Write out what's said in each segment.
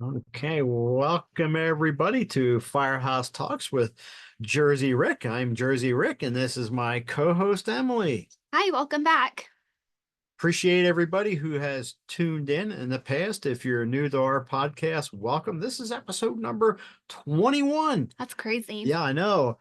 Okay, welcome everybody to Firehouse Talks with Jersey Rick. I'm Jersey Rick, and this is my co-host Emily. Hi, welcome back. Appreciate everybody who has tuned in the past. If you're new to our podcast, welcome. This is episode number 21. That's crazy. Yeah, I know.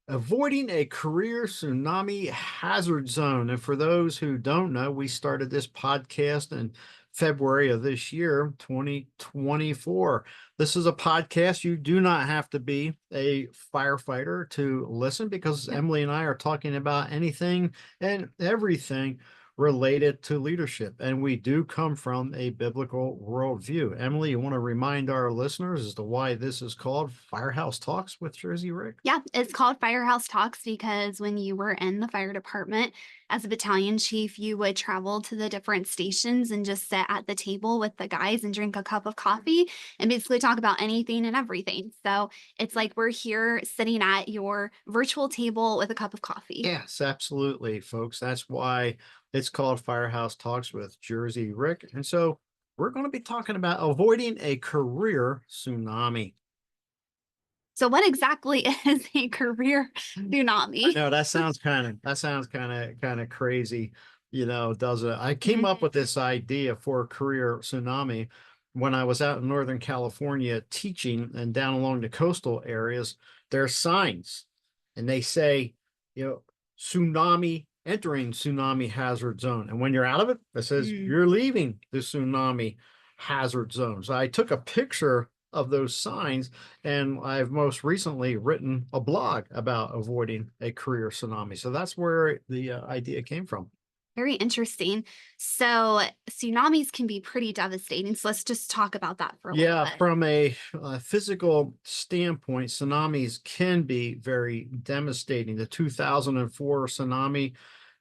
Avoiding a career tsunami hazard zone. And for those who don't know, we started this podcast in February of this year, 2024. This is a podcast. You do not have to be a firefighter to listen because Yep. Emily and I are talking about anything and everything related to leadership. And we do come from a biblical worldview. Emily, you want to remind our listeners as to why this is called Firehouse Talks with Jersey Rick? Yeah, it's called Firehouse Talks because when you were in the fire department as a battalion chief, you would travel to the different stations and just sit at the table with the guys and drink a cup of coffee and basically talk about anything and everything. So it's like we're here sitting at your virtual table with a cup of coffee. Yes, absolutely, folks. That's why it's called Firehouse Talks with Jersey Rick. And so we're going to be talking about avoiding a career tsunami. So, what exactly is a career I tsunami? know that sounds kind of crazy, does it? I came up Mhm. with this idea for a career tsunami when I was out in Northern California teaching, and down along the coastal areas, there are signs and they say, you know, tsunami entering tsunami hazard zone. And when you're out of it, it says Mm. you're leaving the tsunami hazard zone. So I took a picture of those signs, and I've most recently written a blog about avoiding a career tsunami. So that's where the idea came from. Very interesting. So, tsunamis can be pretty devastating. So, let's just talk about that for a little Yeah, bit. from a physical standpoint, tsunamis can be very devastating. The 2004 tsunami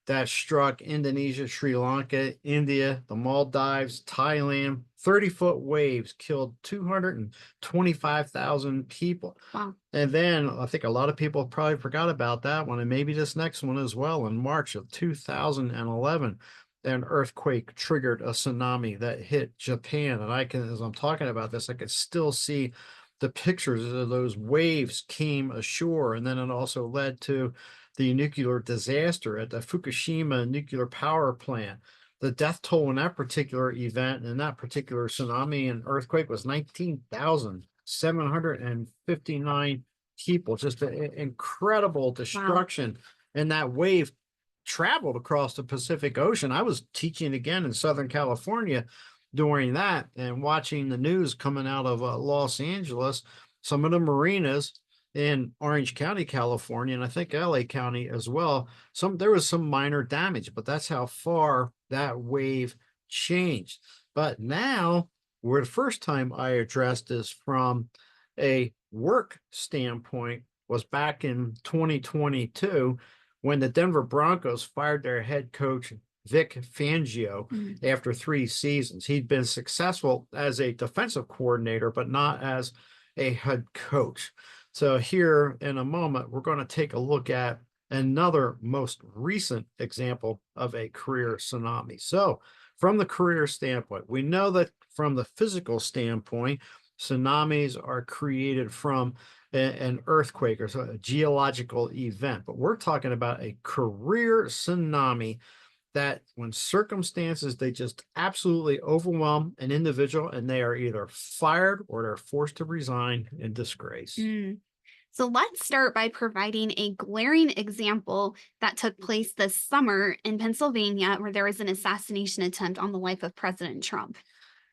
that struck Indonesia, Sri Lanka, India, the Maldives, Thailand. 30-foot waves killed 225,000 people. Wow. And then I think a lot of people probably forgot about that one, and maybe this next one as well. In March of 2011, an earthquake triggered a tsunami that hit Japan. And as I'm talking about this, I could still see the pictures of those waves came ashore. And then it also led to the nuclear disaster at the Fukushima nuclear power plant. The death toll in that particular event and that particular tsunami and earthquake was 19,759 people. Just incredible Wow. destruction. And that wave traveled across the Pacific Ocean. I was teaching again in Southern California during that and watching the news coming out of Los Angeles, some of the marinas in Orange County, California, and I think LA County as well. There was some minor damage, but that's how far that wave changed. But now, where the first time I addressed this from a work standpoint was back in 2022 when the Denver Broncos fired their head coach Vic Fangio Mm. after 3 seasons. He'd been successful as a defensive coordinator, but not as a head coach. So here in a moment, we're going to take a look at another most recent example of a career tsunami. So from the career standpoint, we know that from the physical standpoint, tsunamis are created from an earthquake or a geological event, but we're talking about a career tsunami that when circumstances they just absolutely overwhelm an individual and they are either fired or they're forced to resign in disgrace. Mm. So, let's start by providing a glaring example that took place this summer in Pennsylvania, where there was an assassination attempt on the life of President Trump.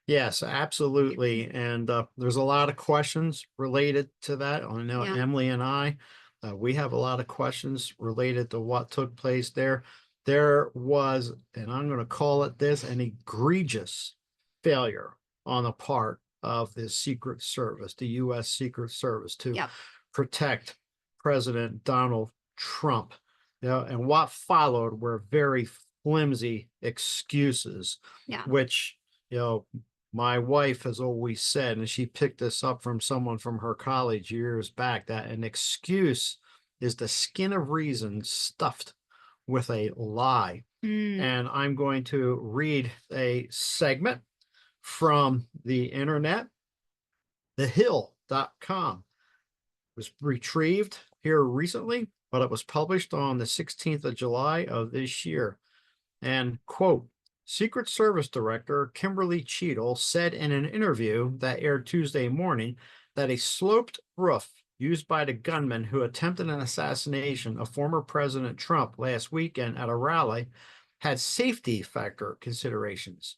Yes, absolutely. And there's a lot of questions related to that. I know Yeah. Emily and we have a lot of questions related to what took place there. There was, and I'm going to call it this, an egregious failure on the part of the Secret Service, the U.S. Secret Service, to Yep. protect President Donald Trump. And what followed were very flimsy excuses, Yeah. which, you know, my wife has always said, and she picked this up from someone from her college years back, that an excuse is the skin of reason stuffed with a lie. Mm. And I'm going to read a segment from the internet thehill.com. Was retrieved here recently, but it was published on the 16th of July of this year. And quote, Secret Service Director Kimberly Cheadle said in an interview that aired Tuesday morning that a sloped roof used by the gunman who attempted an assassination of former President Trump last weekend at a rally had safety factor considerations.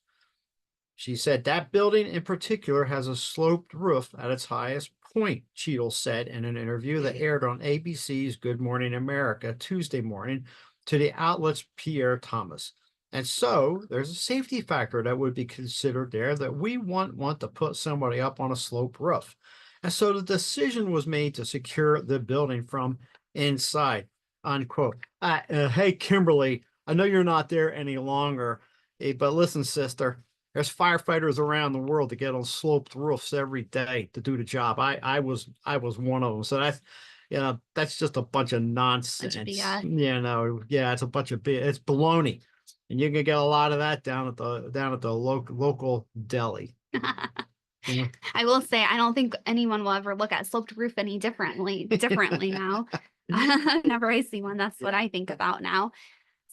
She said that building in particular has a sloped roof at its highest point, Cheadle said in an interview that aired on ABC's Good Morning America Tuesday morning to the outlet's Pierre Thomas. And so there's a safety factor that would be considered there that we want to put somebody up on a sloped roof. And so the decision was made to secure the building from inside, unquote. Hey, Kimberly, I know you're not there any longer, but listen, sister, there's firefighters around the world that get on sloped roofs every day to do the job. I was one of them. So that's just a bunch of nonsense. Yeah, it's a bunch of it's baloney. And you can get a lot of that down at the local deli. I will say, I don't think anyone will ever look at sloped roof any differently now. Whenever I see one, that's what I think about now.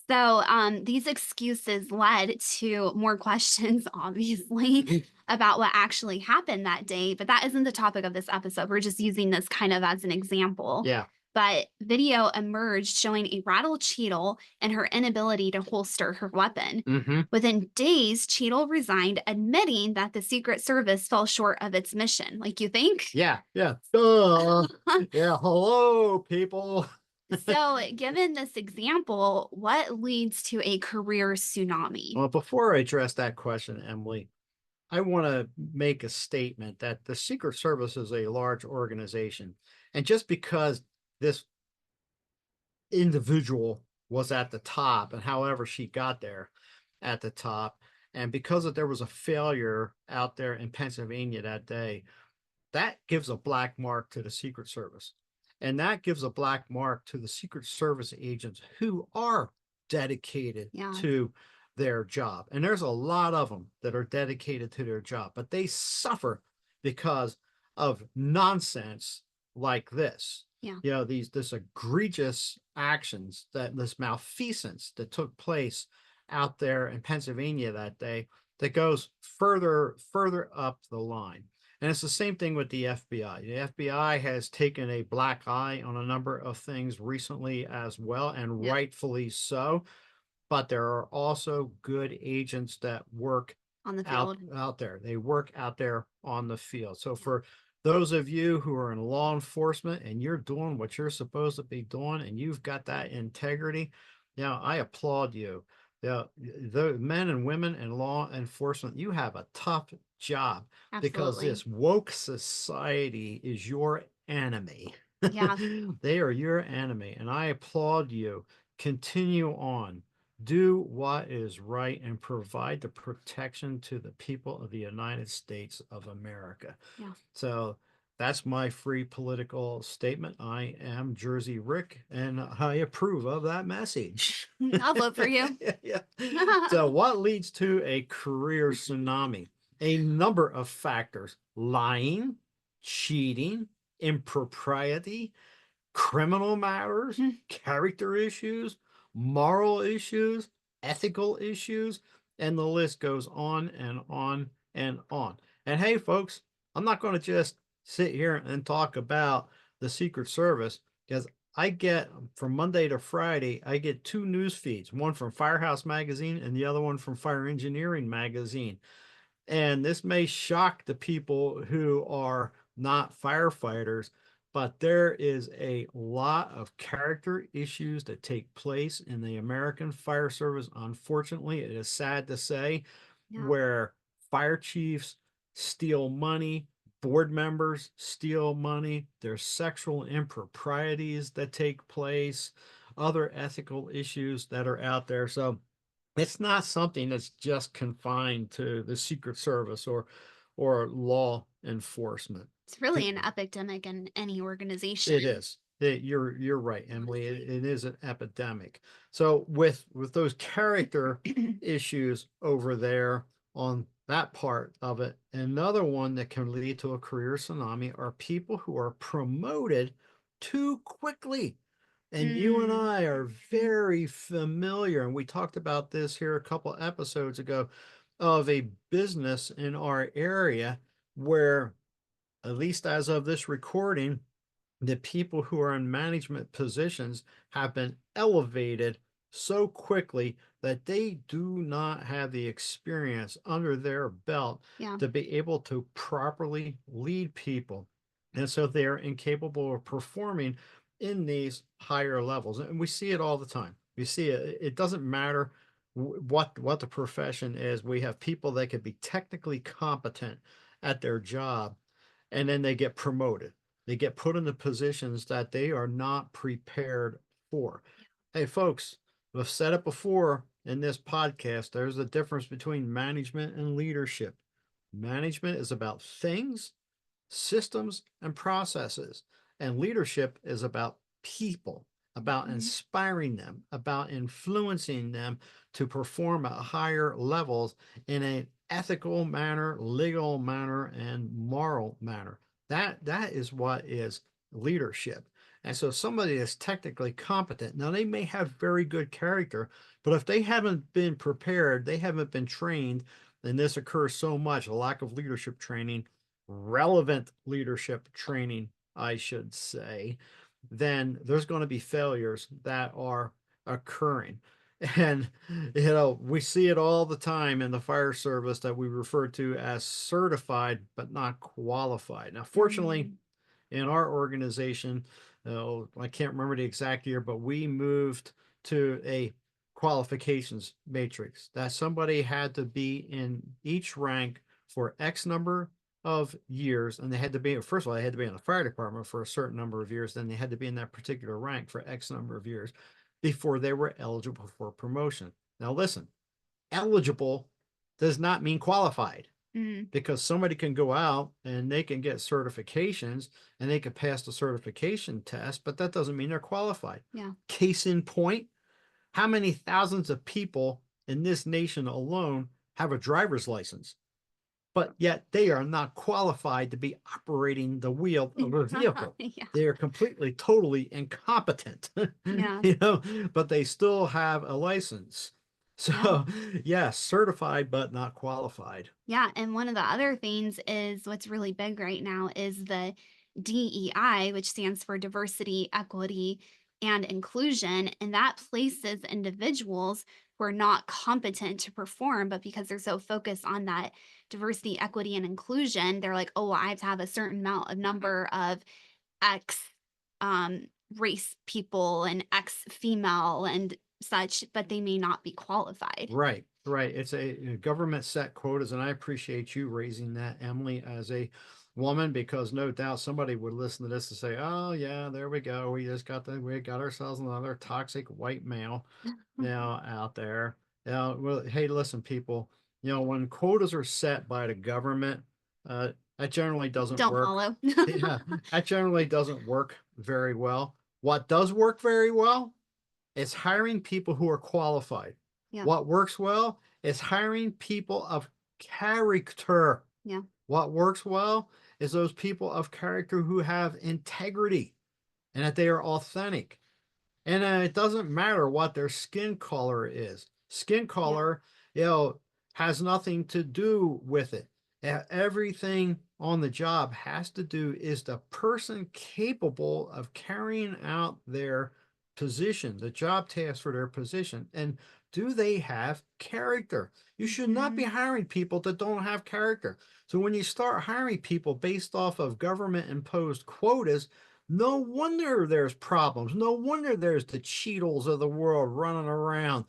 So these excuses led to more questions, obviously, about what actually happened that day. But that isn't the topic of this episode. We're just using this kind of as an example. Yeah. But video emerged showing a rattled Cheadle and her inability to holster her weapon. Mm-hmm. Within days, Cheadle resigned, admitting that the Secret Service fell short of its mission. Like, you think? Yeah. Yeah. Yeah. Hello, people. So, given this example, what leads to a career tsunami? Well, before I address that question, Emily, I want to make a statement that the Secret Service is a large organization. And just because this individual was at the top and however she got there at the top, and because there was a failure out there in Pennsylvania that day, that gives a black mark to the Secret Service. And that gives a black mark to the Secret Service agents who are dedicated to their job. And there's a lot of them that are dedicated to their job, but they suffer because of nonsense like this. This egregious actions, this malfeasance that took place out there in Pennsylvania that day that goes further up the line. And it's the same thing with the FBI. The FBI has taken a black eye on a number of things recently as well, and rightfully so. But there are also good agents that work on the field out there. They work out there on the field. So for those of you who are in law enforcement and you're doing what you're supposed to be doing and you've got that integrity, I applaud you. The men and women in law enforcement, you have a tough job. Absolutely. Because this woke society is your enemy. Yeah. They are your enemy, and I applaud you. Continue on. Do what is right and provide the protection to the people of the United States of America. Yeah. So that's my free political statement. I am Jersey Rick, and I approve of that message. I'll vote for you. Yeah. So what leads to a career tsunami? A number of factors: lying, cheating, impropriety, criminal matters, character issues, moral issues, ethical issues, and the list goes on and on and on. And hey, folks, I'm not going to just sit here and talk about the Secret Service, because I get, from Monday to Friday, I get two news feeds, one from Firehouse Magazine and the other one from Fire Engineering Magazine. And this may shock the people who are not firefighters, but there is a lot of character issues that take place in the American Fire Service. Unfortunately, it is sad to say, where fire chiefs steal money, board members steal money, there's sexual improprieties that take place, other ethical issues that are out there. So it's not something that's just confined to the Secret Service or law enforcement. It's really an epidemic in any organization. It is. You're right, Emily. It is an epidemic. So with those character issues over there on that part of it. Another one that can lead to a career tsunami are people who are promoted too quickly. And you and Mm, I are very familiar, and we talked about this here a couple episodes ago, of a business in our area where, at least as of this recording, the people who are in management positions have been elevated so quickly that they do not have the experience under their belt yeah. to be able to properly lead people. And so they're incapable of performing in these higher levels. And we see it all the time. We see it. It doesn't matter what the profession is. We have people that can be technically competent at their job, and then they get promoted. They get put into positions that they are not prepared for. Hey, folks, we've said it before in this podcast. There's a difference between management and leadership. Management is about things, systems, and processes. And leadership is about people, about Mhm. inspiring them, about influencing them to perform at higher levels in an ethical manner, legal manner, and moral manner. That is what is leadership. And so somebody is technically competent. Now they may have very good character, but if they haven't been prepared, they haven't been trained, and this occurs so much, a lack of leadership training, relevant leadership training, I should say, then there's going to be failures that are occurring. And, we see it all the time in the fire service that we refer to as certified but not qualified. Now, fortunately, Mm, in our organization, I can't remember the exact year, but we moved to a qualifications matrix that somebody had to be in each rank for X number of years. And they had to be, first of all, they had to be in the fire department for a certain number of years. Then they had to be in that particular rank for X number of years before they were eligible for promotion. Now, listen, eligible does not mean qualified, mm, because somebody can go out and they can get certifications and they can pass the certification test, but that doesn't mean they're qualified. yeah. Case in point, how many thousands of people in this nation alone have a driver's license, but yet they are not qualified to be operating the wheel of a vehicle? Yeah. They are completely, totally incompetent, Yeah. but they still have a license. Yeah. So, yes, certified, but not qualified. Yeah, and one of the other things is what's really big right now is the DEI, which stands for diversity, equity, and inclusion. And that places individuals who are not competent to perform, but because they're so focused on that diversity, equity, and inclusion, they're like, oh, well, I have to have a certain amount of number of X race people and X female and such, but they may not be qualified. Right, right. It's a government set quotas, and I appreciate you raising that, Emily, as a woman, because no doubt somebody would listen to this and say, "Oh yeah, there we go. We got ourselves another toxic white male now out there." Now, well, hey, listen, people. When quotas are set by the government, that generally doesn't Don't work. follow. Yeah, that generally doesn't work very well. What does work very well is hiring people who are qualified. Yeah. What works well is hiring people of character. Yeah. What works well is those people of character who have integrity and that they are authentic. And it doesn't matter what their skin color is. Skin Yeah. color, you know, has nothing to do with it. Everything on the job has to do is the person capable of carrying out their position, the job task for their position. And do they have character? You should not be Mhm. hiring people that don't have character. So when you start hiring people based off of government imposed quotas, no wonder there's problems. No wonder there's the Cheetles of the world running around,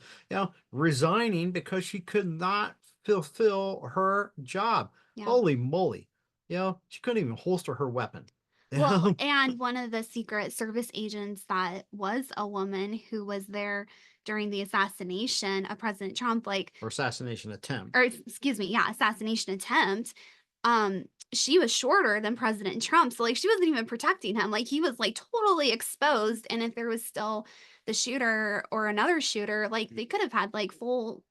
resigning because she could not fulfill her job. Yeah. Holy moly. She couldn't even holster her weapon. Well, and one of the Secret Service agents that was a woman who was there during the assassination of President Trump, like, Or assassination attempt. or excuse me, yeah, assassination attempt. She was shorter than President Trump, so like she wasn't even protecting him. Like he was like totally exposed, and if there was still the shooter or another shooter, like they could have had like full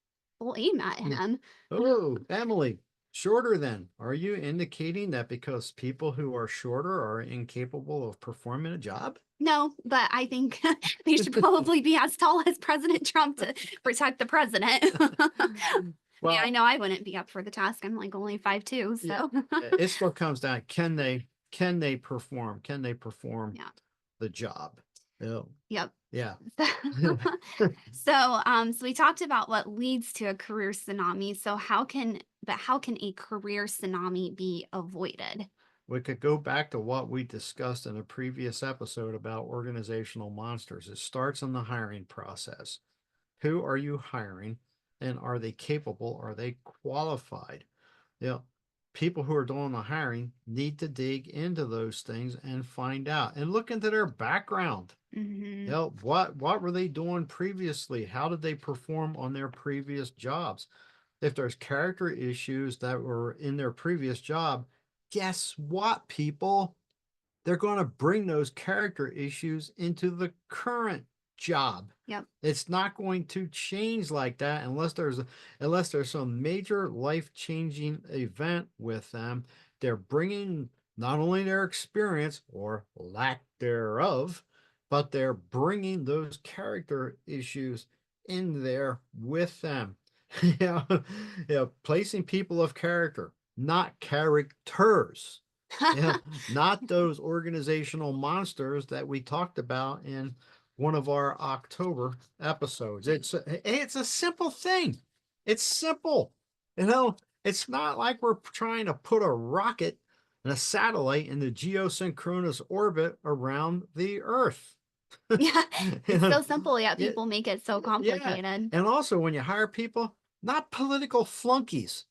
aim at Yeah. him. Oh, Emily. Shorter then. Are you indicating that because people who are shorter are incapable of performing a job? No, but I think they should probably be as tall as President Trump to protect the president. Yeah, I Well, know I wouldn't be up for the task. I'm like only 5'2", yeah, so it still comes down, can they perform? Can they perform yeah. the job? Oh, Yep. yeah. So we talked about what leads to a career tsunami. So how can a career tsunami be avoided? We could go back to what we discussed in a previous episode about organizational monsters. It starts in the hiring process. Who are you hiring? And are they capable? Are they qualified? You know, people who are doing the hiring need to dig into those things and find out and look into their background. Hmm. What were they doing previously? How did they perform on their previous jobs? If there's character issues that were in their previous job, guess what, people? They're going to bring those character issues into the current job. Yep. It's not going to change like that unless there's some major life-changing event with them. They're bringing not only their experience or lack thereof, but they're bringing those character issues in there with them. you know, placing people of character, not characters. Yeah, not those organizational monsters that we talked about in one of our October episodes. It's a simple thing. It's simple. You know, it's not like we're trying to put a rocket and a satellite in the geosynchronous orbit around the Earth. Yeah. You It's know, so simple, yet yeah, people make it so yeah. complicated. And also when you hire people, not political flunkies,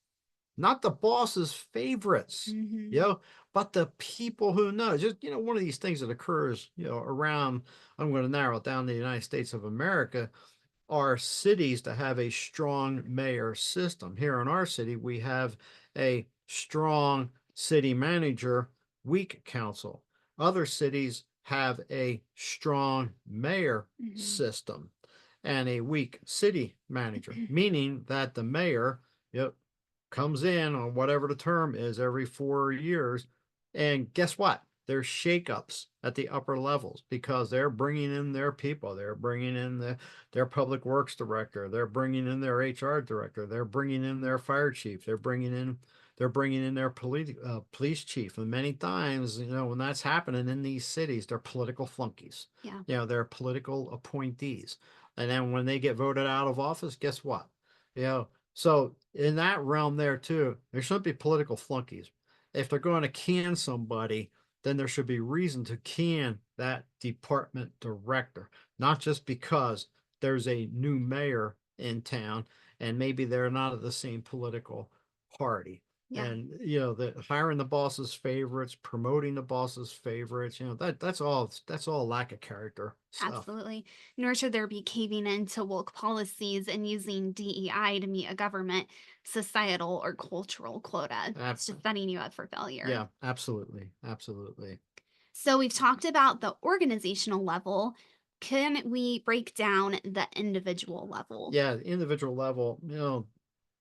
not the boss's favorites, you Hmm. know, but the people who know. Just, one of these things that occurs, around, I'm going to narrow it down to the United States of America, are cities to have a strong mayor system. Here in our city, we have a strong city manager, weak council. Other cities have a strong mayor Hmm. system and a weak city manager, meaning that the mayor, yep, comes in on whatever the term is every 4 years. And guess what? There's shakeups at the upper levels because they're bringing in their people. They're bringing in their public works director. They're bringing in their HR director. They're bringing in their fire chief. They're bringing in their police chief. And many times, when that's happening in these cities, they're political flunkies. Yeah. They're political appointees. And then when they get voted out of office, guess what? You know, so in that realm there too, there shouldn't be political flunkies. If they're going to can somebody, then there should be reason to can that department director, not just because there's a new mayor in town and maybe they're not of the same political party. Yeah. And the hiring the boss's favorites, promoting the boss's favorites, that's all lack of character stuff. Absolutely. Nor should there be caving into woke policies and using DEI to meet a government societal or cultural quota. It's just Absolutely. setting you up for failure. Yeah, absolutely. Absolutely. So we've talked about the organizational level. Can we break down the individual level? Yeah, individual level,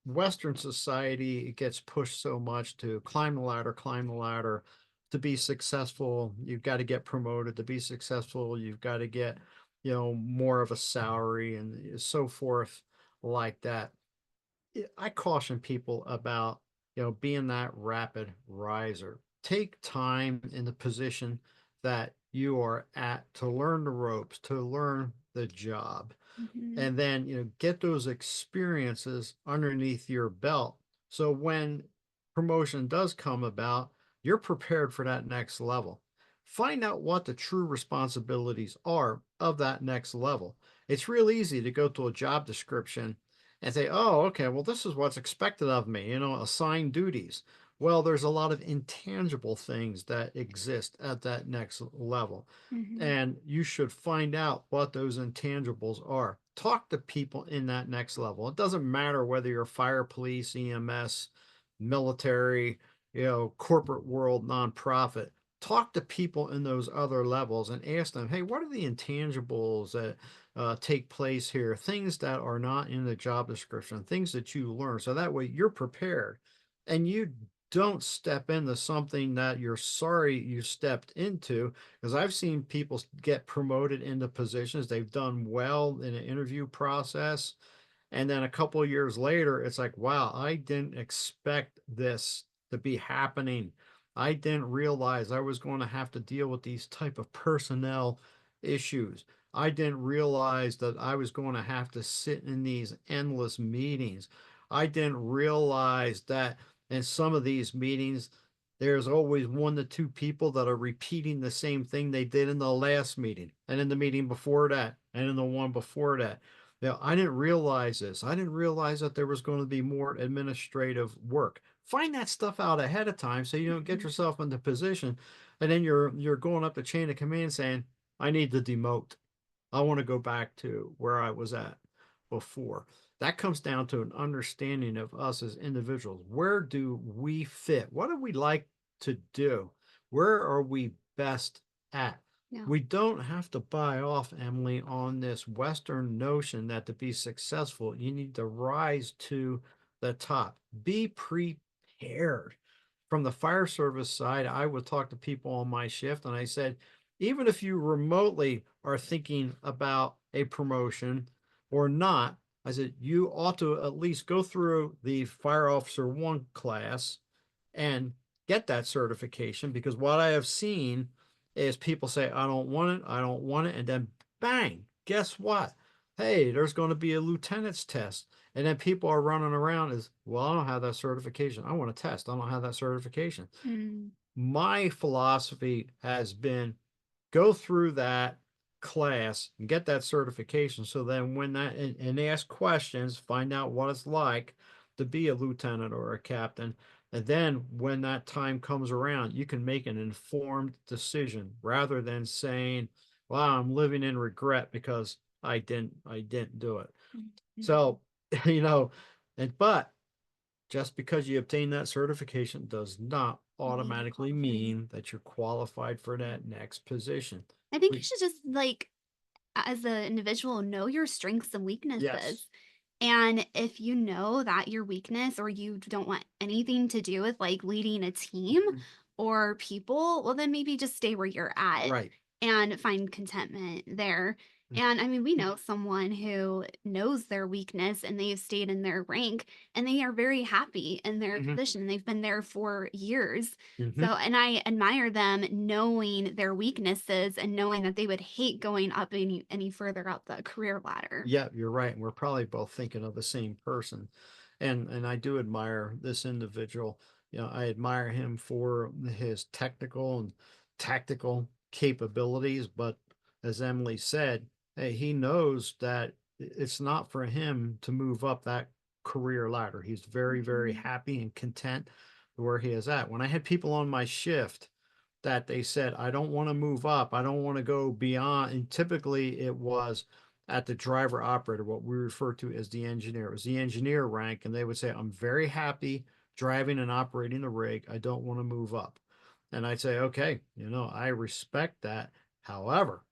Western society, it gets pushed so much to climb the ladder, climb the ladder. To be successful, you've got to get promoted. To be successful, you've got to get, more of a salary and so forth like that. I caution people about, being that rapid riser. Take time in the position that you are at to learn the ropes, to learn the job, Mhm. and then get those experiences underneath your belt so when promotion does come about, you're prepared for that next level. Find out what the true responsibilities are of that next level. It's real easy to go to a job description and say, oh, okay, well, this is what's expected of me, assign duties. Well, there's a lot of intangible things that exist at that next level, Mhm. and you should find out what those intangibles are. Talk to people in that next level. It doesn't matter whether you're fire, police, EMS, military, corporate world, nonprofit. Talk to people in those other levels and ask them, hey, what are the intangibles that take place here? Things that are not in the job description, things that you learn. So that way you're prepared and you don't step into something that you're sorry you stepped into, because I've seen people get promoted into positions they've done well in an interview process, and then a couple of years later, it's like, wow, I didn't expect this to be happening. I didn't realize I was going to have to deal with these type of personnel issues. I didn't realize that I was going to have to sit in these endless meetings. I didn't realize that in some of these meetings, there's always one to two people that are repeating the same thing they did in the last meeting and in the meeting before that and in the one before that. Now, I didn't realize this. I didn't realize that there was going to be more administrative work. Find that stuff out ahead of time so you don't get Mhm. yourself into position, and then you're going up the chain of command saying, "I need to demote. I want to go back to where I was at before." That comes down to an understanding of us as individuals. Where do we fit? What do we like to do? Where are we best at? Yeah. We don't have to buy off, Emily, on this Western notion that to be successful, you need to rise to the top. Be prepared. From the fire service side, I would talk to people on my shift and I said, even if you remotely are thinking about a promotion or not, I said, you ought to at least go through the Fire Officer One class and get that certification, because what I have seen is people say, I don't want it, I don't want it. And then bang, guess what? Hey, there's going to be a lieutenant's test. And then people are running around as, well, I don't have that certification. I want a test. I don't have that certification. Mm. My philosophy has been go through that class and get that certification. So then when that and ask questions, find out what it's like to be a lieutenant or a captain. And then when that time comes around, you can make an informed decision rather than saying, wow, I'm living in regret because I didn't do it. Mhm. So, you know, but just because you obtain that certification does not You mean you're automatically qualified. mean that you're qualified for that next position. I think you We, should just like as an individual know your strengths and yes. weaknesses. And if you know that your weakness or you don't want anything to do with like leading a team Mhm. or people, well, then maybe just stay where you're at Right. and find contentment there. And I mean, we know someone who knows their weakness and they've stayed in their rank and they are very happy in their Mhm. position. They've been there for years. Mhm. So, and I admire them knowing their weaknesses and knowing that they would hate going up any further up the career ladder. Yeah, you're right. And we're probably both thinking of the same person. And I do admire this individual. You know, I admire him for his technical and tactical capabilities, but as Emily said, hey, he knows that it's not for him to move up that career ladder. He's very, very Mhm. happy and content where he is at. When I had people on my shift that they said, I don't want to move up. I don't want to go beyond. And typically it was at the driver operator, what we refer to as the engineer. It was the engineer rank. And they would say, I'm very happy driving and operating the rig. I don't want to move up. And I'd say, okay, I respect that. However,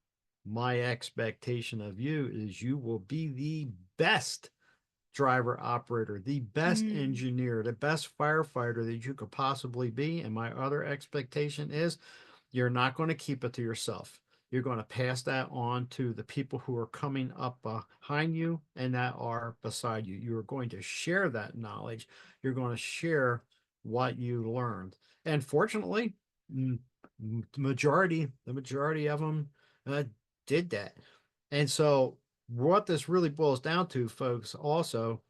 my expectation of you is you will be the best driver operator, the best Mm. engineer, the best firefighter that you could possibly be. And my other expectation is you're not going to keep it to yourself. You're going to pass that on to the people who are coming up behind you and that are beside you. You're going to share that knowledge. You're going to share what you learned. And fortunately, the majority of them uh, did that. And so, what this really boils down to, folks, also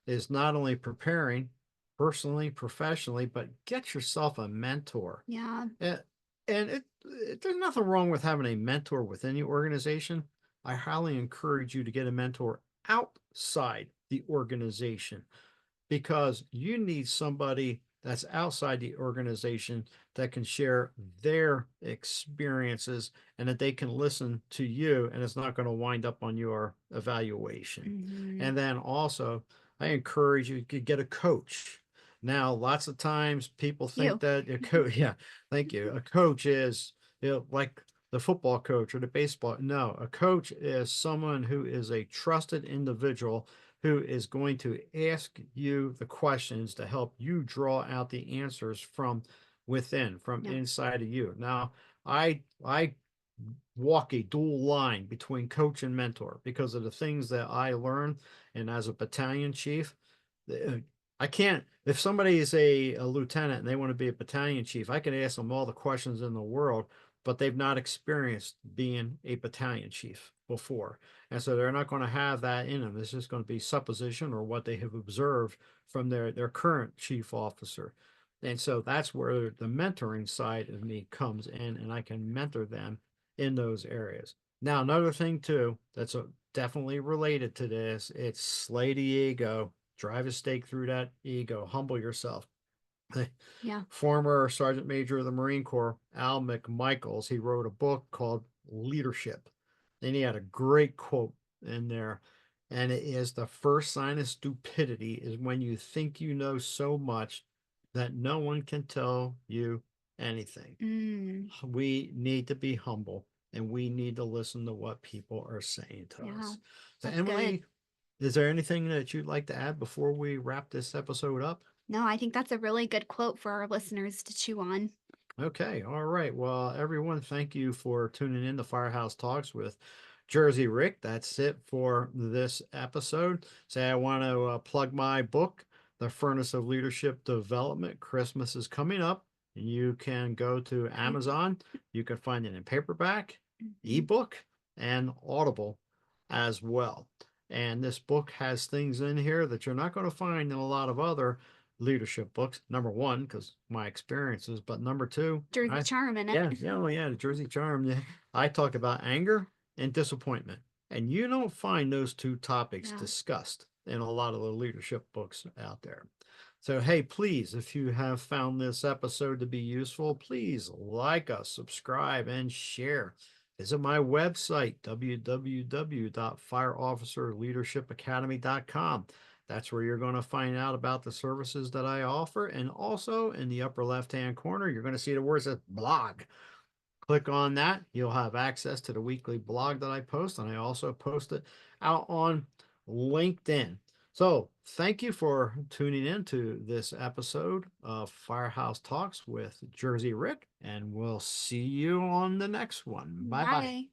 is not only preparing personally, professionally, but get yourself a mentor. Yeah. And, there's nothing wrong with having a mentor within the organization. I highly encourage you to get a mentor outside the organization, because you need somebody that's outside the organization that can share their experiences and that they can listen to you, and it's not going to wind up on your evaluation. Mhm. And then also, I encourage you to get a coach. Now, lots of times people think You. that a coach, yeah, thank you. A coach is, like the football coach or the baseball. No, a coach is someone who is a trusted individual who is going to ask you the questions to help you draw out the answers from within, from Yeah. inside of you. Now, I walk a dual line between coach and mentor because of the things that I learned. And as a battalion chief, I can't, if somebody is a lieutenant and they want to be a battalion chief, I can ask them all the questions in the world, but they've not experienced being a battalion chief before. And so they're not going to have that in them. This is going to be supposition or what they have observed from their current chief officer. And so that's where the mentoring side of me comes in, and I can mentor them in those areas. Now, another thing too, that's definitely related to this, it's slay the ego, drive a stake through that ego, humble yourself. Yeah. Former Sergeant Major of the Marine Corps, Al McMichaels, he wrote a book called Leadership. And he had a great quote in there. And it is the first sign of stupidity is when you think you know so much that no one can tell you anything. Mm, We need to be humble and we need to listen to what people are saying to yeah. us. So, That's good. Emily, is there anything that you'd like to add before we wrap this episode up? No, I think that's a really good quote for our listeners to chew on. Okay, all right. Well, everyone, thank you for tuning in to Firehouse Talks with Jersey Rick. That's it for this episode. Say, I want to plug my book, The Furnace of Leadership Development. Christmas is coming up. You can go to Amazon. You can find it in paperback, Mhm. ebook, and Audible as well. And this book has things in here that you're not going to find in a lot of other leadership books. Number one, because my experiences, but number two, Jersey Charm in it. the Jersey Charm. Yeah, I talk about anger and disappointment, and you don't find those two topics Yeah. discussed in a lot of the leadership books out there. So, hey, please, if you have found this episode to be useful, please like us, subscribe, and share. Visit my website, www.fireofficerleadershipacademy.com. That's where you're going to find out about the services that I offer. And also in the upper left-hand corner, you're going to see the words that blog. Click on that. You'll have access to the weekly blog that I post. And I also post it out on LinkedIn. So thank you for tuning in to this episode of Firehouse Talks with Jersey Rick. And we'll see you on the next one. Bye bye. Bye.